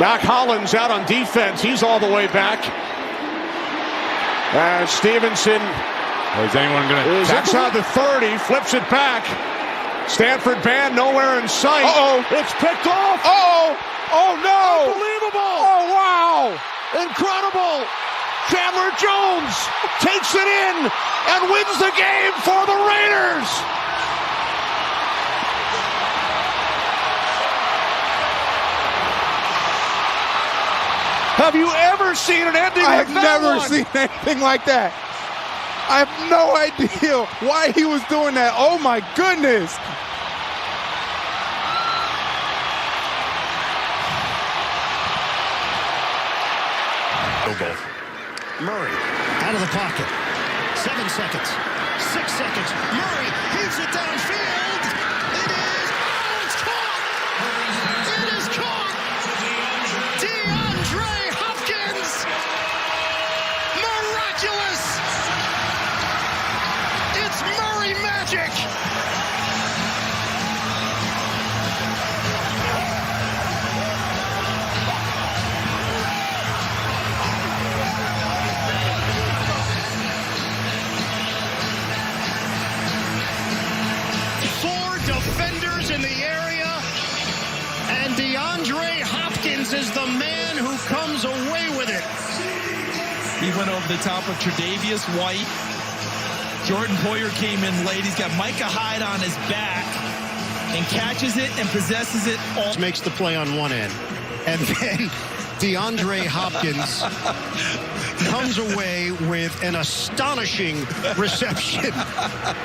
Mac Hollins out on defense. He's all the way back. Stevenson is anyone going to tackle out the 30, flips it back. Stanford band nowhere in sight. It's picked off. Oh no! Unbelievable! Oh wow! Incredible! Chandler Jones takes it in and wins the game for the Raiders. Have you ever seen an ending I like have that never one? seen anything like that. I have no idea why he was doing that. Oh my goodness. Murray out of the pocket. 7 seconds. 6 seconds. Murray heaves it downfield. It is. Oh, it's caught. It is caught. DeAndre Hopkins. Miraculous. It's Murray magic. Defenders in the area, and DeAndre Hopkins is the man who comes away with it. He went over the top of Tre'Davious White. Jordan Poyer came in late. He's got Micah Hyde on his back and catches it and possesses it all. Makes the play on one end, and then DeAndre Hopkins comes away with an astonishing reception.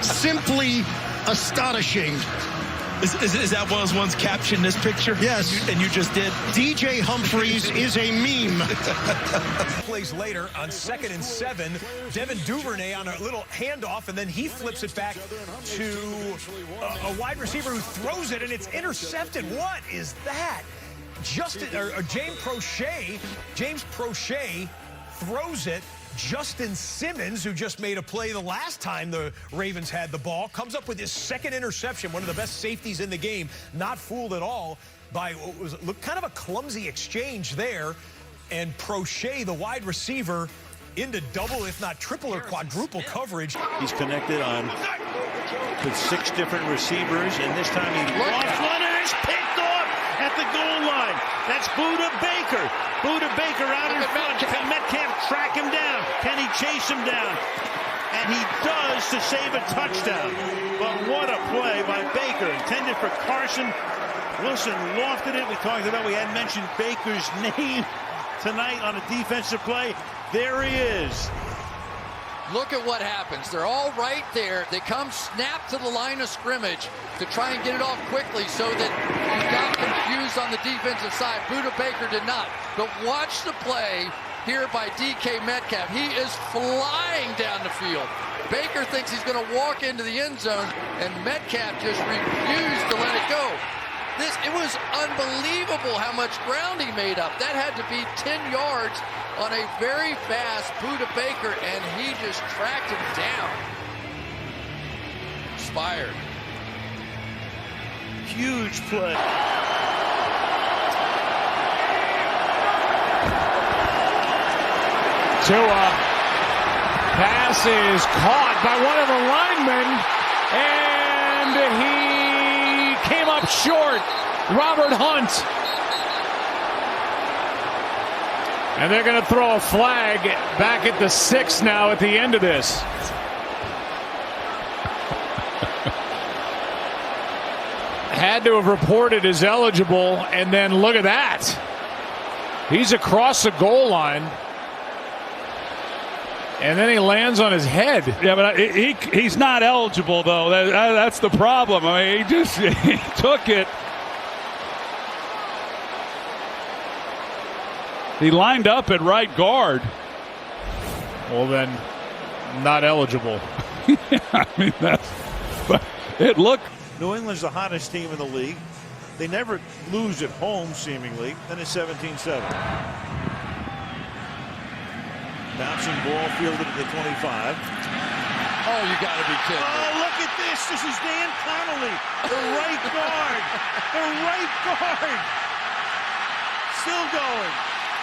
Simply astonishing. Is that one of those ones captioned this picture? Yes. And you just did? DJ Humphries is a meme. Plays later on 2nd and 7. Devin Duvernay on a little handoff, and then he flips it back to a wide receiver who throws it, and it's intercepted. What is that? James Prochet throws it. Justin Simmons, who just made a play the last time the Ravens had the ball, comes up with his second interception, one of the best safeties in the game. Not fooled at all by what was kind of a clumsy exchange there. And Prochet, the wide receiver, into double, if not triple or quadruple coverage. He's connected on with 6 different receivers, and this time he lost one, and it's picked off at the goal line. That's Budda Baker. Budda Baker out in front. Can Metcalf track him down? Can he chase him down? And he does to save a touchdown. But what a play by Baker. Intended for Carson. Wilson lofted it. We talked about, we hadn't mentioned Baker's name tonight on a defensive play. There he is. Look at what happens. They're all right there. They come snap to the line of scrimmage to try and get it off quickly so that you got confused on the defensive side. Budda Baker did not. But watch the play here by DK Metcalf. He is flying down the field. Baker thinks he's going to walk into the end zone, and Metcalf just refused to let it go. It was unbelievable how much ground he made up. That had to be 10 yards on a very fast Budda Baker, and he just tracked him down. Inspired. Huge play. Tua. Pass is caught by one of the linemen, and he came up short. Robert Hunt. And they're going to throw a flag back at the 6 now at the end of this. Had to have reported as eligible, and then look at that. He's across the goal line. And then he lands on his head. Yeah, but he's not eligible, though. That's the problem. I mean, he took it. He lined up at right guard. Well, then, not eligible. Yeah, I mean, but it looked. New England's the hottest team in the league. They never lose at home, seemingly. Then it's 17-7. Bouncing ball fielded at the 25. Oh, you got to be kidding me. Oh, look at this. This is Dan Connolly, the right guard. The right guard. still going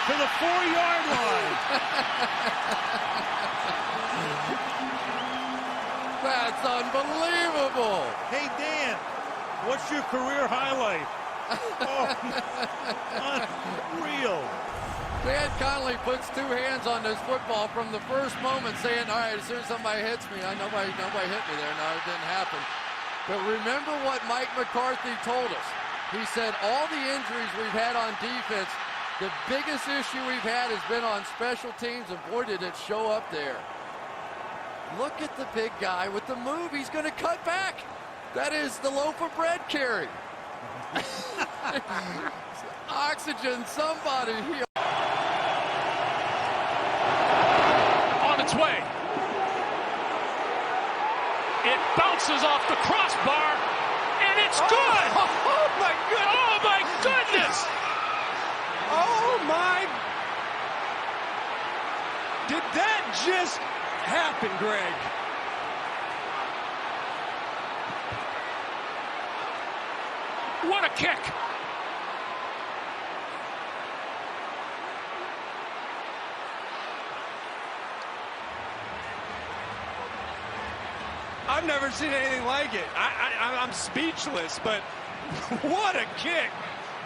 to the 4-yard line. That's unbelievable. Hey, Dan, what's your career highlight? Oh, unreal. Dan Connolly puts two hands on this football from the first moment, saying, all right, as soon as somebody hits me, nobody hit me there. No, it didn't happen. But remember what Mike McCarthy told us. He said all the injuries we've had on defense, the biggest issue we've had has been on special teams, and boy, did it show up there. Look at the big guy with the move. He's going to cut back. That is the loaf of bread carry. Oxygen, somebody here. On its way. It bounces off the crossbar, and it's good. Oh my goodness. Oh my goodness. Oh my. Did that just happen, Greg? What a kick. I've never seen anything like it. I'm speechless, but what a kick.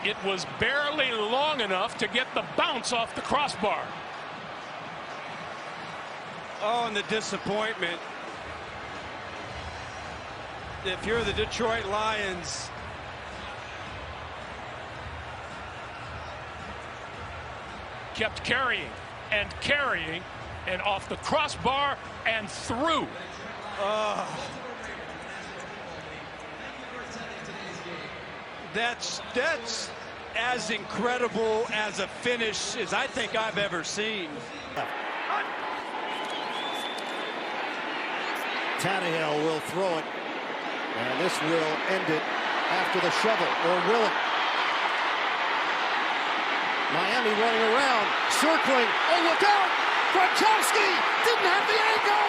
It was barely long enough to get the bounce off the crossbar. Oh, and the disappointment. If you're the Detroit Lions, kept carrying, and off the crossbar and through. That's as incredible as a finish as I think I've ever seen. Tannehill will throw it, and this will end it after the shovel, or will it? Miami running around, circling. Oh, look out! Gronkowski didn't have the angle.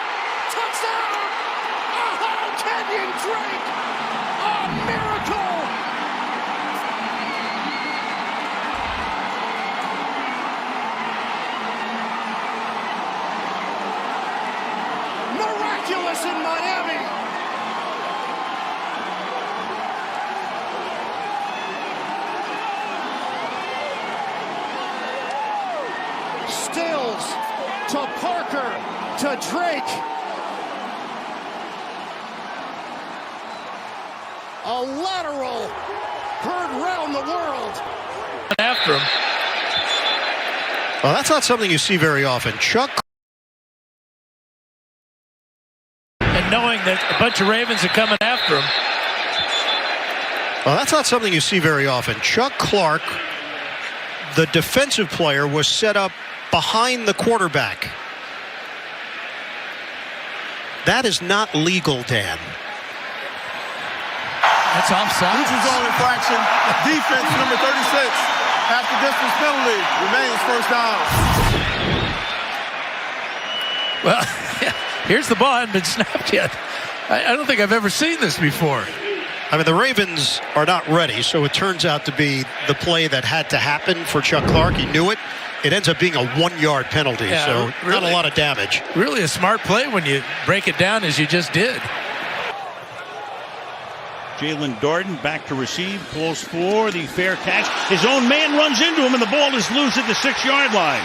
Touchdown! Oh, Kenyon Drake! A miracle! Miraculous in Miami! Stills to Parker to Drake. A lateral heard round the world. After him. Well, that's not something you see very often. Chuck. And knowing that a bunch of Ravens are coming after him. Well, that's not something you see very often. Chuck Clark, the defensive player, was set up behind the quarterback. That is not legal, Dan. That's offside. Neutral zone infraction. Defense number 36. After distance penalty remains first down. Well, here's the ball. Hadn't been snapped yet. I don't think I've ever seen this before. I mean, the Ravens are not ready, so it turns out to be the play that had to happen for Chuck Clark. He knew it. It ends up being a 1-yard penalty, so really, not a lot of damage. Really a smart play when you break it down as you just did. Jalen Darden back to receive, close for the fair catch. His own man runs into him, and the ball is loose at the 6-yard line.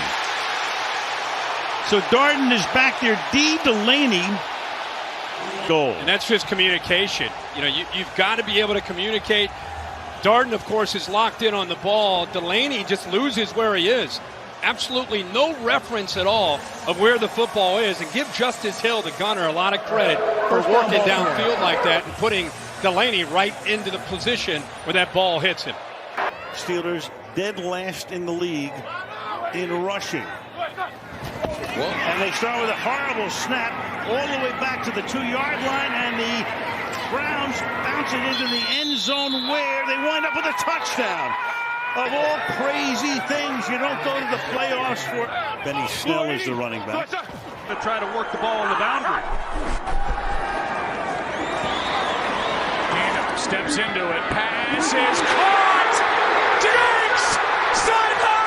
So Darden is back there. D. Delaney. Goal. And that's just communication. You know, you've got to be able to communicate. Darden, of course, is locked in on the ball. Delaney just loses where he is. Absolutely no reference at all of where the football is. And give Justice Hill, the gunner, a lot of credit for working downfield like that and putting Delaney right into the position where that ball hits him. Steelers dead last in the league in rushing. And they start with a horrible snap all the way back to the 2-yard line, and the Browns bounce it into the end zone where they wind up with a touchdown. Of all crazy things, you don't go to the playoffs for. Benny Snell is the running back. To try to work the ball on the boundary. Steps into it. Pass is caught. Diggs! Sideline!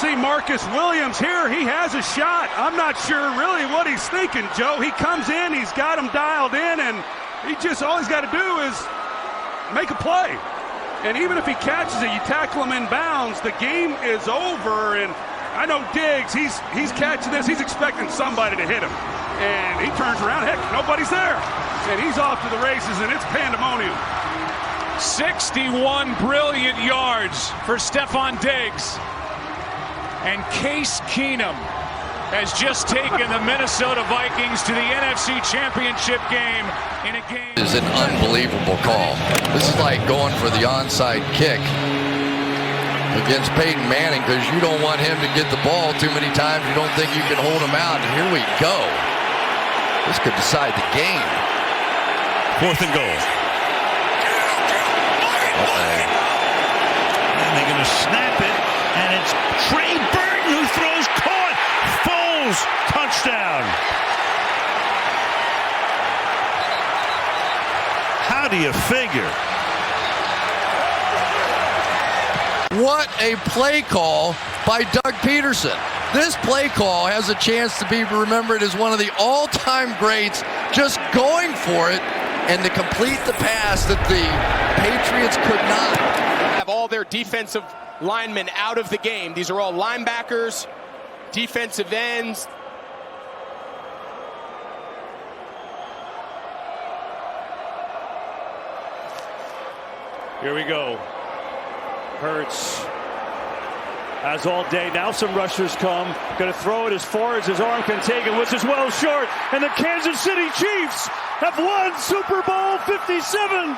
see Marcus Williams here. He has a shot. I'm not sure really what he's thinking, Joe. He comes in, he's got him dialed in, and he just all he's got to do is make a play. And even if he catches it, you tackle him in bounds, the game is over. And I know Diggs, he's catching this, he's expecting somebody to hit him. And he turns around, heck, nobody's there. And he's off to the races, and it's pandemonium. 61 brilliant yards for Stephon Diggs. And Case Keenum has just taken the Minnesota Vikings to the NFC Championship game in a game. This is an unbelievable call. This is like going for the onside kick against Peyton Manning because you don't want him to get the ball too many times. You don't think you can hold him out. And here we go. This could decide the game. 4th and goal. And they're going to snap it, and it's Trey Burton who throws caught. Foles, touchdown. How do you figure? What a play call by Doug Peterson. This play call has a chance to be remembered as one of the all-time greats, just going for it and to complete the pass that the Patriots could not. Have all their defensive linemen out of the game. These are all linebackers, defensive ends. Here we go. Hurts has all day. Now some rushers come. Going to throw it as far as his arm can take it, which is well short. And the Kansas City Chiefs have won Super Bowl 57.